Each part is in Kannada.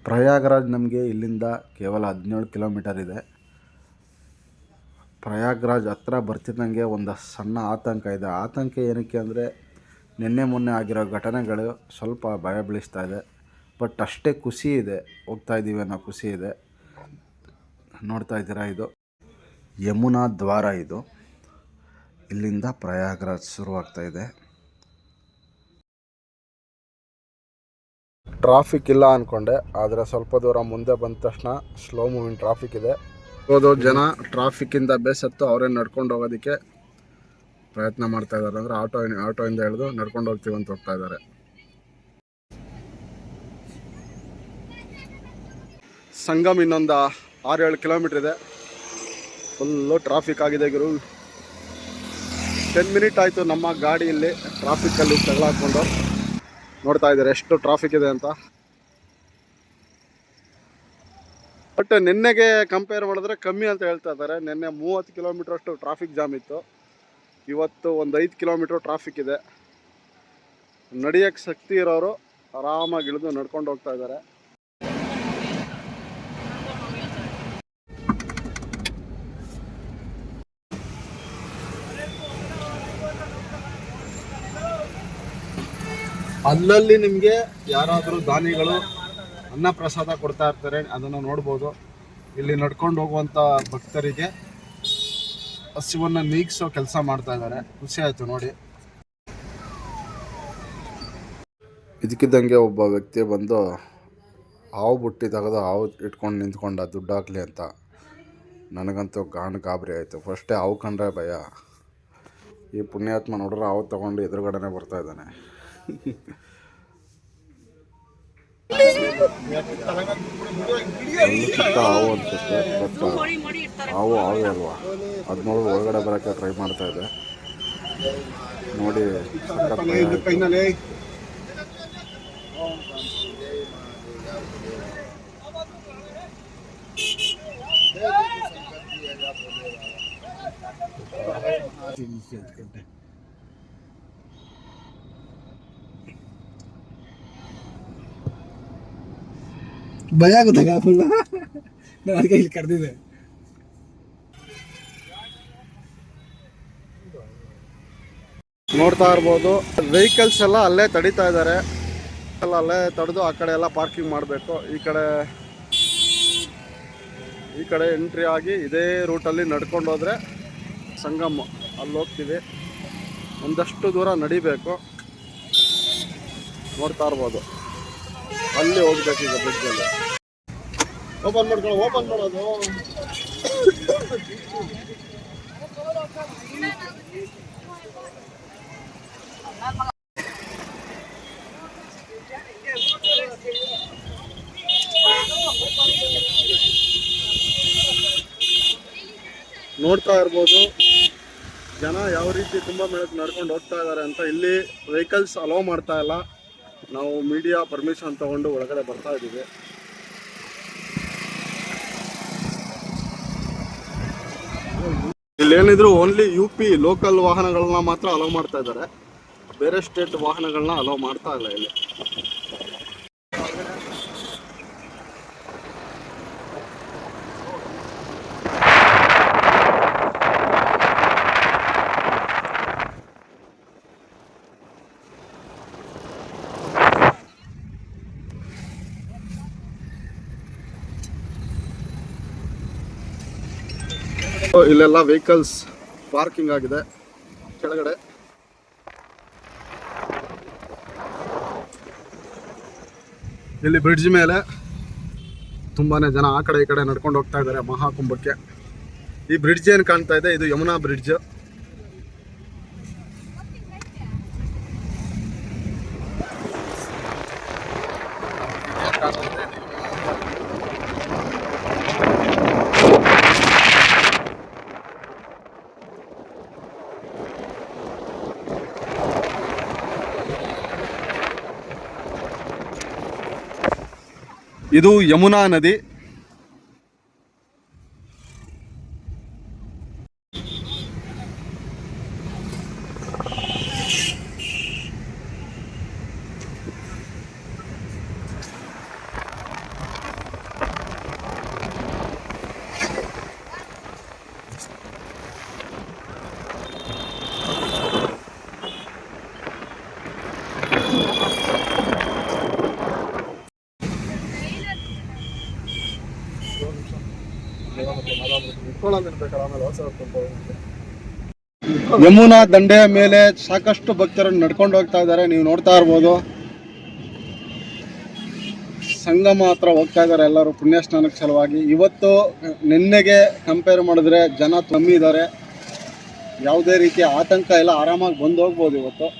ಪ್ರಯಾಗ್ರಾಜ್ ನಮಗೆ ಇಲ್ಲಿಂದ ಕೇವಲ 17 ಕಿಲೋಮೀಟರ್ ಇದೆ. ಪ್ರಯಾಗ್ರಾಜ್ ಹತ್ರ ಬರ್ತಿದ್ದಂಗೆ ಒಂದು ಸಣ್ಣ ಆತಂಕ ಇದೆ. ಆತಂಕ ಏನಕ್ಕೆ ಅಂದರೆ ನಿನ್ನೆ ಮೊನ್ನೆ ಆಗಿರೋ ಘಟನೆಗಳು ಸ್ವಲ್ಪ ಭಯ ಬೀಳಿಸ್ತಾ ಇದೆ. ಬಟ್ ಅಷ್ಟೇ ಖುಷಿ ಇದೆ, ಹೋಗ್ತಾ ಇದ್ದೀವಿ ಅನ್ನೋ ಖುಷಿ ಇದೆ. ನೋಡ್ತಾ ಇದ್ದೀರಾ, ಇದು ಯಮುನಾ ದ್ವಾರ. ಇದು ಇಲ್ಲಿಂದ ಪ್ರಯಾಗ್ರಾಜ್ ಶುರುವಾಗ್ತಾ ಇದೆ. ಟ್ರಾಫಿಕ್ ಇಲ್ಲ ಅಂದ್ಕೊಂಡೆ, ಆದರೆ ಸ್ವಲ್ಪ ದೂರ ಮುಂದೆ ಬಂದ ತಕ್ಷಣ ಸ್ಲೋ ಮೂವಿಂಗ್ ಟ್ರಾಫಿಕ್ ಇದೆ. ಹೋದೋ ಜನ ಟ್ರಾಫಿಕ್ಕಿಂದ ಬೇಸತ್ತು ಅವರೇ ನಡ್ಕೊಂಡು ಹೋಗೋದಕ್ಕೆ ಪ್ರಯತ್ನ ಮಾಡ್ತಾ ಇದ್ದಾರೆ. ಅಂದರೆ ಆಟೋಯಿಂದ ಹಿಡಿದು ನಡ್ಕೊಂಡು ಹೋಗ್ತೀವಿ ಅಂತ ಹೋಗ್ತಾ ಇದ್ದಾರೆ. ಸಂಗಮ್ ಇನ್ನೊಂದು 6-7 ಕಿಲೋಮೀಟ್ರ್ ಇದೆ. ಫುಲ್ಲು ಟ್ರಾಫಿಕ್ ಆಗಿದೆ ಗುರು. 10 ಮಿನಿಟ್ ಆಯಿತು ನಮ್ಮ ಗಾಡಿಯಲ್ಲಿ ಟ್ರಾಫಿಕ್ಕಲ್ಲಿ ತಗಲಾಕೊಂಡು. ನೋಡ್ತಾ ಇದ್ದಾರೆ ಎಷ್ಟು ಟ್ರಾಫಿಕ್ ಇದೆ ಅಂತ. ಬಟ್ ನಿನ್ನೆಗೆ ಕಂಪೇರ್ ಮಾಡಿದ್ರೆ ಕಮ್ಮಿ ಅಂತ ಹೇಳ್ತಾ ಇದ್ದಾರೆ. ನಿನ್ನೆ 30 ಕಿಲೋಮೀಟ್ರ್ ಅಷ್ಟು ಟ್ರಾಫಿಕ್ ಜಾಮ್ ಇತ್ತು. ಇವತ್ತು ಒಂದು 5 ಕಿಲೋಮೀಟ್ರ್ ಟ್ರಾಫಿಕ್ ಇದೆ. ನಡೆಯೋಕ್ಕೆ ಶಕ್ತಿ ಇರೋರು ಆರಾಮಾಗಿ ಇಳಿದು ನಡ್ಕೊಂಡು ಹೋಗ್ತಾ ಇದ್ದಾರೆ. ಅಲ್ಲಲ್ಲಿ ನಿಮಗೆ ಯಾರಾದರೂ ದಾನಿಗಳು ಅನ್ನ ಪ್ರಸಾದ ಕೊಡ್ತಾ ಇರ್ತಾರೆ, ಅದನ್ನು ನೋಡ್ಬೋದು. ಇಲ್ಲಿ ನಡ್ಕೊಂಡು ಹೋಗುವಂಥ ಭಕ್ತರಿಗೆ ಹಸಿವನ್ನು ನೀಗಿಸೋ ಕೆಲಸ ಮಾಡ್ತಾ ಇದ್ದಾರೆ. ಖುಷಿ ಆಯಿತು ನೋಡಿ. ಇದಕ್ಕಿದ್ದಂಗೆ ಒಬ್ಬ ವ್ಯಕ್ತಿ ಬಂದು ಹಾವು ಬುಟ್ಟಿ ತೆಗೆದು ಹಾವು ಇಟ್ಕೊಂಡು ನಿಂತ್ಕೊಂಡ, ದುಡ್ಡು ಹಾಕಲಿ ಅಂತ. ನನಗಂತೂ ಗಾಬರಿ ಆಯಿತು. ಫಸ್ಟೇ ಹಾವು ಕಂಡ್ರೆ ಭಯ. ಈ ಪುಣ್ಯಾತ್ಮ ನೋಡ್ರೆ ಹಾವು ತೊಗೊಂಡು ಎದುರುಗಡೆನೇ ಬರ್ತಾ ಇದ್ದಾನೆ. ಹಾವು ಅನ್ಸುತ್ತೆ, ಬಟ್ ಹಾವು ಅಲ್ವಾ. ಅದು ನೋಡಿ ಒಳಗಡೆ ಬರೋಕ್ಕೆ ಟ್ರೈ ಮಾಡ್ತಾ ಇದೆ. ನೋಡಿ ಭಯ ಆಗುತ್ತಾಗ ಫುಲ್. ನಾನು ಅದಕ್ಕೆ ಇಲ್ಲಿ ಕರೆದಿದ್ದೆ. ನೋಡ್ತಾ ಇರ್ಬೋದು, ವೆಹಿಕಲ್ಸ್ ಎಲ್ಲ ಅಲ್ಲೇ ತಡೀತಾ ಇದ್ದಾರೆ. ಅಲ್ಲೇ ತಡೆದು ಆ ಕಡೆ ಎಲ್ಲ ಪಾರ್ಕಿಂಗ್ ಮಾಡಬೇಕು. ಈ ಕಡೆ ಎಂಟ್ರಿ ಆಗಿ ಇದೇ ರೂಟಲ್ಲಿ ನಡ್ಕೊಂಡು ಹೋದರೆ ಸಂಗಮ್, ಅಲ್ಲಿ ಹೋಗ್ತೀವಿ. ಒಂದಷ್ಟು ದೂರ ನಡಿಬೇಕು. ನೋಡ್ತಾ ಇರ್ಬೋದು, ಅಲ್ಲಿ ಹೋಗ್ಬೇಕು. ಈಗ ಬ್ರಿಡ್ಜಲ್ಲಿ ಓಪನ್ ಮಾಡೋದು. ನೋಡ್ತಾ ಇರ್ಬೋದು ಜನ ಯಾವ ರೀತಿ ತುಂಬ ಮೇಳಕ್ಕೆ ನಡ್ಕೊಂಡು ಹೋಗ್ತಾ ಇದ್ದಾರೆ ಅಂತ. ಇಲ್ಲಿ ವೆಹಿಕಲ್ಸ್ ಅಲೋ ಮಾಡ್ತಾ ಇಲ್ಲ. ನಾವು ಮೀಡಿಯಾ ಪರ್ಮಿಷನ್ ತಗೊಂಡು ಒಳಗಡೆ ಬರ್ತಾ ಇದ್ದೀವಿ. ಇಲ್ಲೇನಿದ್ರು ಓನ್ಲಿ UP ಲೋಕಲ್ ವಾಹನಗಳನ್ನ ಮಾತ್ರ ಅಲೋ ಮಾಡ್ತಾ ಇದ್ದಾರೆ. ಬೇರೆ ಸ್ಟೇಟ್ ವಾಹನಗಳನ್ನ ಅಲೋ ಮಾಡ್ತಾ ಇಲ್ಲ ಇಲ್ಲಿ. ಇಲ್ಲೆಲ್ಲ ವೆಹಿಕಲ್ಸ್ ಪಾರ್ಕಿಂಗ್ ಆಗಿದೆ ಕೆಳಗಡೆ. ಇಲ್ಲಿ ಬ್ರಿಡ್ಜ್ ಮೇಲೆ ತುಂಬಾ ಜನ ಆ ಕಡೆ ಈ ಕಡೆ ನಡ್ಕೊಂಡು ಹೋಗ್ತಾ ಇದ್ದಾರೆ ಮಹಾಕುಂಭಕ್ಕೆ. ಈ ಬ್ರಿಡ್ಜ್ ಏನು ಕಾಣ್ತಾ ಇದೆ, ಇದು ಯಮುನಾ ಬ್ರಿಡ್ಜ್. ಇದು ಯಮುನಾ ನದಿ. ಯಮುನಾ ದಂಡೆಯ ಮೇಲೆ ಸಾಕಷ್ಟು ಭಕ್ತರು ನಡ್ಕೊಂಡು ಹೋಗ್ತಾ ಇದ್ದಾರೆ, ನೀವು ನೋಡ್ತಾ ಇರ್ಬೋದು. ಸಂಗಮ ಹತ್ರ ಹೋಗ್ತಾ ಇದ್ದಾರೆ ಎಲ್ಲರೂ ಪುಣ್ಯ ಸ್ನಾನಕ್ಕೆ ಸಲುವಾಗಿ. ಇವತ್ತು ನಿನ್ನೆಗೆ ಕಂಪೇರ್ ಮಾಡಿದ್ರೆ ಜನ ಕಮ್ಮಿ ಇದ್ದಾರೆ, ಯಾವುದೇ ರೀತಿಯ ಆತಂಕ ಇಲ್ಲ, ಆರಾಮಾಗಿ ಬಂದು ಹೋಗ್ಬೋದು ಇವತ್ತು.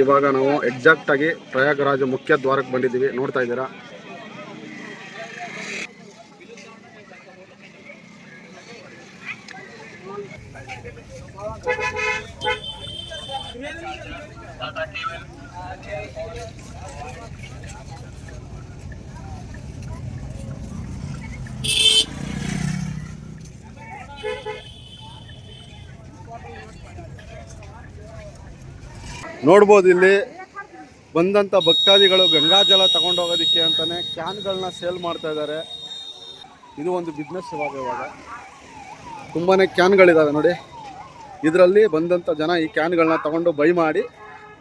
ಇವಾಗ ನಾವು ಎಕ್ಸಾಕ್ಟ್ ಆಗಿ ಪ್ರಯಾಗರಾಜ ಮುಖ್ಯ ದ್ವಾರಕ್ಕೆ ಬಂದಿದ್ದೀವಿ, ನೋಡ್ತಾ ಇದ್ದೀರಾ. ನೋಡ್ಬೋದು ಇಲ್ಲಿ ಬಂದಂಥ ಭಕ್ತಾದಿಗಳು ಗಂಗಾಜಲ ತಗೊಂಡೋಗೋದಕ್ಕೆ ಅಂತಲೇ ಕ್ಯಾನ್ಗಳನ್ನ ಸೇಲ್ ಮಾಡ್ತಾ ಇದ್ದಾರೆ. ಇದು ಒಂದು ಬಿಸ್ನೆಸ್ ಇವಾಗ ತುಂಬಾ ಕ್ಯಾನ್ಗಳಿದ್ದಾವೆ ನೋಡಿ. ಇದರಲ್ಲಿ ಬಂದಂಥ ಜನ ಈ ಕ್ಯಾನ್ಗಳನ್ನ ತಗೊಂಡು ಬೈ ಮಾಡಿ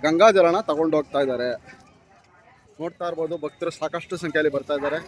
ಗಂಗಾಜಲನ ತಗೊಂಡು ಹೋಗ್ತಾ ಇದ್ದಾರೆ. ನೋಡ್ತಾ ಇರ್ಬೋದು, ಭಕ್ತರು ಸಾಕಷ್ಟು ಸಂಖ್ಯೆಯಲ್ಲಿ ಬರ್ತಾ ಇದ್ದಾರೆ.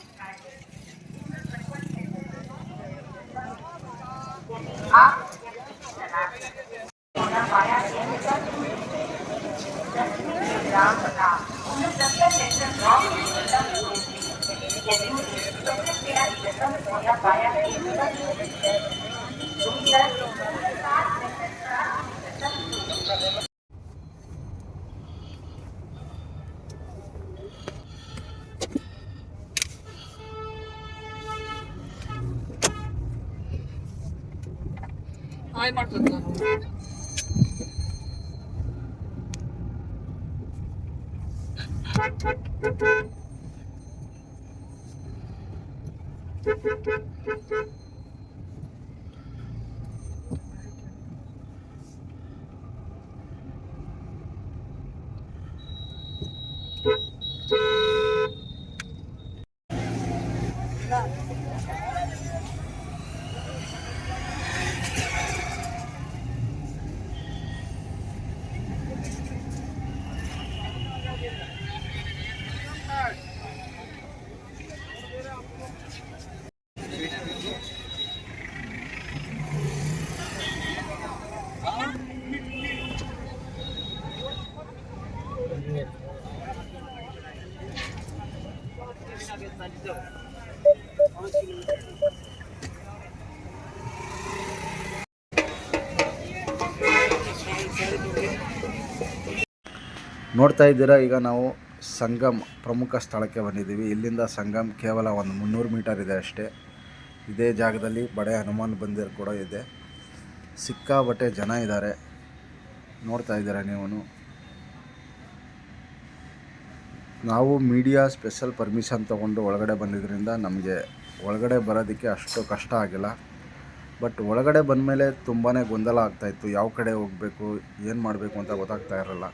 ನೋಡ್ತಾ ಇದ್ದೀರಾ, ಈಗ ನಾವು ಸಂಗಮ್ ಪ್ರಮುಖ ಸ್ಥಳಕ್ಕೆ ಬಂದಿದ್ದೀವಿ. ಇಲ್ಲಿಂದ ಸಂಗಮ್ ಕೇವಲ ಒಂದು 300 ಮೀಟರ್ ಇದೆ ಅಷ್ಟೇ. ಇದೇ ಜಾಗದಲ್ಲಿ ಬಡೆ ಹನುಮಾನ್ ಮಂದಿರ ಕೂಡ ಇದೆ. ಸಿಕ್ಕಾಬಟ್ಟೆ ಜನ ಇದ್ದಾರೆ, ನೋಡ್ತಾ ಇದ್ದೀರಾ ನೀವು. ನಾವು ಮೀಡಿಯಾ ಸ್ಪೆಷಲ್ ಪರ್ಮಿಷನ್ ತೊಗೊಂಡು ಒಳಗಡೆ ಬಂದಿದ್ದರಿಂದ ನಮಗೆ ಒಳಗಡೆ ಬರೋದಕ್ಕೆ ಅಷ್ಟು ಕಷ್ಟ ಆಗಿಲ್ಲ. ಬಟ್ ಒಳಗಡೆ ಬಂದಮೇಲೆ ತುಂಬಾ ಗೊಂದಲ ಆಗ್ತಾಯಿತ್ತು, ಯಾವ ಕಡೆ ಹೋಗಬೇಕು, ಏನು ಮಾಡಬೇಕು ಅಂತ ಗೊತ್ತಾಗ್ತಾ ಇರಲ್ಲ.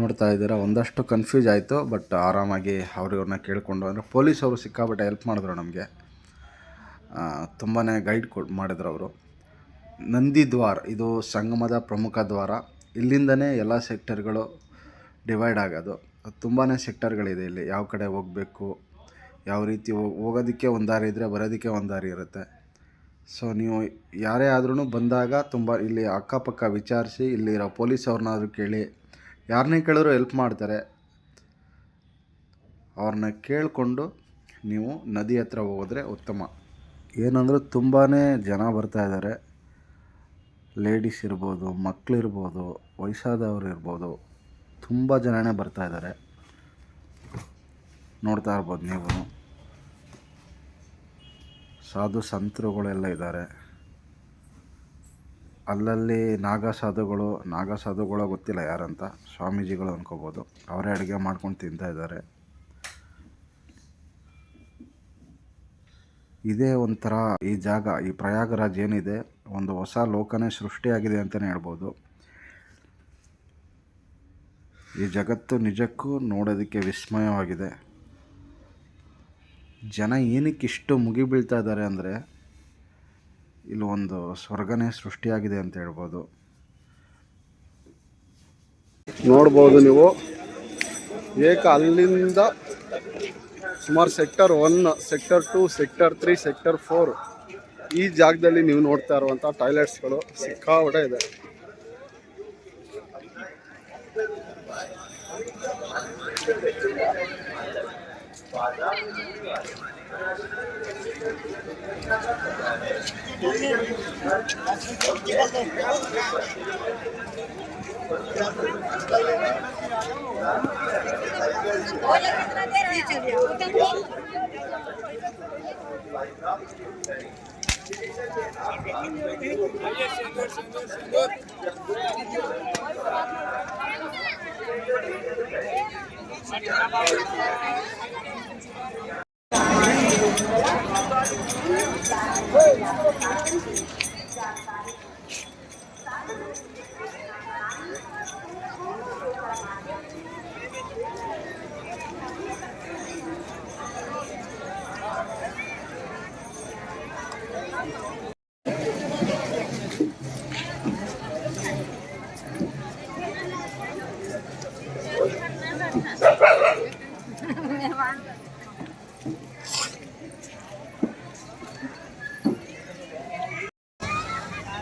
ನೋಡ್ತಾ ಇದ್ದೀರಾ, ಒಂದಷ್ಟು ಕನ್ಫ್ಯೂಸ್ ಆಯಿತು. ಬಟ್ ಆರಾಮಾಗಿ ಅವ್ರನ್ನ ಕೇಳಿಕೊಂಡು, ಅಂದರೆ ಪೊಲೀಸವರು ಸಿಕ್ಕಾಬಟ್ಟೆ ಹೆಲ್ಪ್ ಮಾಡಿದ್ರು ನಮಗೆ, ತುಂಬಾ ಗೈಡ್ ಮಾಡಿದ್ರು ಅವರು. ನಂದಿ ದ್ವಾರ, ಇದು ಸಂಗಮದ ಪ್ರಮುಖ ದ್ವಾರ. ಇಲ್ಲಿಂದನೇ ಎಲ್ಲ ಸೆಕ್ಟರ್ಗಳು ಡಿವೈಡ್ ಆಗೋದು. ತುಂಬಾ ಸೆಕ್ಟರ್ಗಳಿದೆ ಇಲ್ಲಿ, ಯಾವ ಕಡೆ ಹೋಗಬೇಕು, ಯಾವ ರೀತಿ ಹೋಗೋದಕ್ಕೆ ಒಂದು ದಾರಿ ಇದ್ದರೆ ಬರೋದಕ್ಕೆ ಒಂದು ದಾರಿ ಇರುತ್ತೆ. ಸೊ ನೀವು ಯಾರೇ ಆದ್ರೂ ಬಂದಾಗ ತುಂಬ ಇಲ್ಲಿ ಅಕ್ಕಪಕ್ಕ ವಿಚಾರಿಸಿ, ಇಲ್ಲಿರೋ ಪೊಲೀಸವ್ರನ್ನಾದ್ರೂ ಕೇಳಿ, ಯಾರನ್ನೇ ಕೇಳಿದ್ರು ಹೆಲ್ಪ್ ಮಾಡ್ತಾರೆ. ಅವ್ರನ್ನ ಕೇಳಿಕೊಂಡು ನೀವು ನದಿ ಹತ್ರ ಹೋದರೆ ಉತ್ತಮ. ಏನಂದ್ರೆ ತುಂಬಾ ಜನ ಬರ್ತಾ ಇದ್ದಾರೆ, ಲೇಡೀಸ್ ಇರ್ಬೋದು, ಮಕ್ಕಳಿರ್ಬೋದು, ವಯಸ್ಸಾದವರು ಇರ್ಬೋದು, ತುಂಬ ಜನನೇ ಬರ್ತಾ ಇದ್ದಾರೆ. ನೋಡ್ತಾ ಇರ್ಬೋದು ನೀವು. ಸಾಧು ಸಂತರುಗಳೆಲ್ಲ ಇದ್ದಾರೆ. ಅಲ್ಲಲ್ಲಿ ನಾಗಸಾಧುಗಳು ಗೊತ್ತಿಲ್ಲ ಯಾರಂತ, ಸ್ವಾಮೀಜಿಗಳು ಅನ್ಕೋಬೋದು. ಅವರೇ ಅಡುಗೆ ಮಾಡ್ಕೊಂಡು ತಿಂತಾ ಇದ್ದಾರೆ. ಇದೇ ಒಂಥರ ಈ ಜಾಗ, ಈ ಪ್ರಯಾಗರಾಜ್ ಏನಿದೆ, ಒಂದು ಹೊಸ ಲೋಕನೇ ಸೃಷ್ಟಿಯಾಗಿದೆ ಅಂತಲೇ ಹೇಳ್ಬೋದು. ಈ ಜಗತ್ತು ನಿಜಕ್ಕೂ ನೋಡೋದಕ್ಕೆ ವಿಸ್ಮಯವಾಗಿದೆ. ಜನ ಏನಕ್ಕೆ ಇಷ್ಟು ಮುಗಿಬೀಳ್ತಾ ಇದ್ದಾರೆ ಅಂದರೆ, ಇಲ್ಲಿ ಒಂದು ಸ್ವರ್ಗನೇ ಸೃಷ್ಟಿಯಾಗಿದೆ ಅಂತ ಹೇಳ್ಬೋದು. ನೋಡ್ಬೋದು ನೀವು ಅಲ್ಲಿಂದ ಸುಮಾರು ಸೆಕ್ಟರ್ 1, ಸೆಕ್ಟರ್ 2, ಸೆಕ್ಟರ್ 3, ಸೆಕ್ಟರ್ 4 ಈ ಜಾಗದಲ್ಲಿ ನೀವು ನೋಡ್ತಾ ಇರುವಂಥ ಟಾಯ್ಲೆಟ್ಸ್ಗಳು ಸಿಕ್ಕಾಪಟ್ಟೆ ಇದೆ.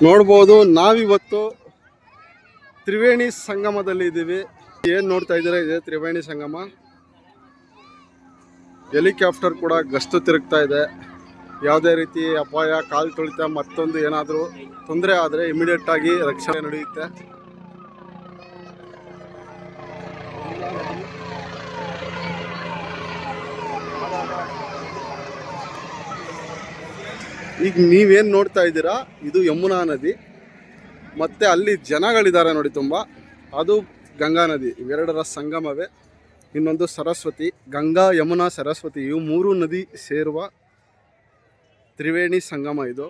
ನೋಡ್ಬೋದು ನಾವಿವತ್ತು ತ್ರಿವೇಣಿ ಸಂಗಮದಲ್ಲಿ ಇದ್ದೀವಿ. ಏನು ನೋಡ್ತಾ ಇದ್ದೀರಾ, ಇದೆ ತ್ರಿವೇಣಿ ಸಂಗಮ. ಹೆಲಿಕಾಪ್ಟರ್ ಕೂಡ ಗಸ್ತು ತಿರುಗ್ತಾ ಇದೆ. ಯಾವುದೇ ರೀತಿ ಅಪಾಯ, ಕಾಲು ತುಳಿತ, ಮತ್ತೊಂದು ಏನಾದರೂ ತೊಂದರೆ ಆದರೆ ಇಮಿಡಿಯೇಟಾಗಿ ರಕ್ಷಣೆ ನಡೆಯುತ್ತೆ. ಈಗ ನೀವೇನು ನೋಡ್ತಾ ಇದ್ದೀರಾ, ಇದು ಯಮುನಾ ನದಿ. ಮತ್ತು ಅಲ್ಲಿ ಜನಗಳಿದ್ದಾರೆ ನೋಡಿ ತುಂಬ, ಅದು ಗಂಗಾ ನದಿ. ಇವೆರಡರ ಸಂಗಮವೇ. ಇನ್ನೊಂದು ಸರಸ್ವತಿ. ಗಂಗಾ, ಯಮುನಾ, ಸರಸ್ವತಿ ಇವು 3 ನದಿ ಸೇರುವ ತ್ರಿವೇಣಿ ಸಂಗಮ. ಇದು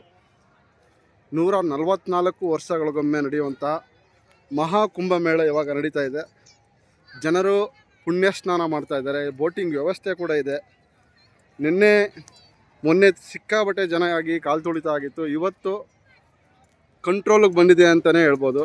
144 ವರ್ಷಗಳಿಗೊಮ್ಮೆ ನಡೆಯುವಂಥ ಮಹಾಕುಂಭಮೇಳ ಇವಾಗ ನಡೀತಾ ಇದೆ. ಜನರು ಪುಣ್ಯ ಸ್ನಾನ ಮಾಡ್ತಾ ಇದ್ದಾರೆ. ಬೋಟಿಂಗ್ ವ್ಯವಸ್ಥೆ ಕೂಡ ಇದೆ. ಮೊನ್ನೆ ಸಿಕ್ಕಾಪಟ್ಟೆ ಜನ ಆಗಿ ಕಾಲು ತುಳಿತ ಆಗಿತ್ತು. ಇವತ್ತು ಕಂಟ್ರೋಲಿಗೆ ಬಂದಿದೆ ಅಂತಲೇ ಹೇಳ್ಬೋದು.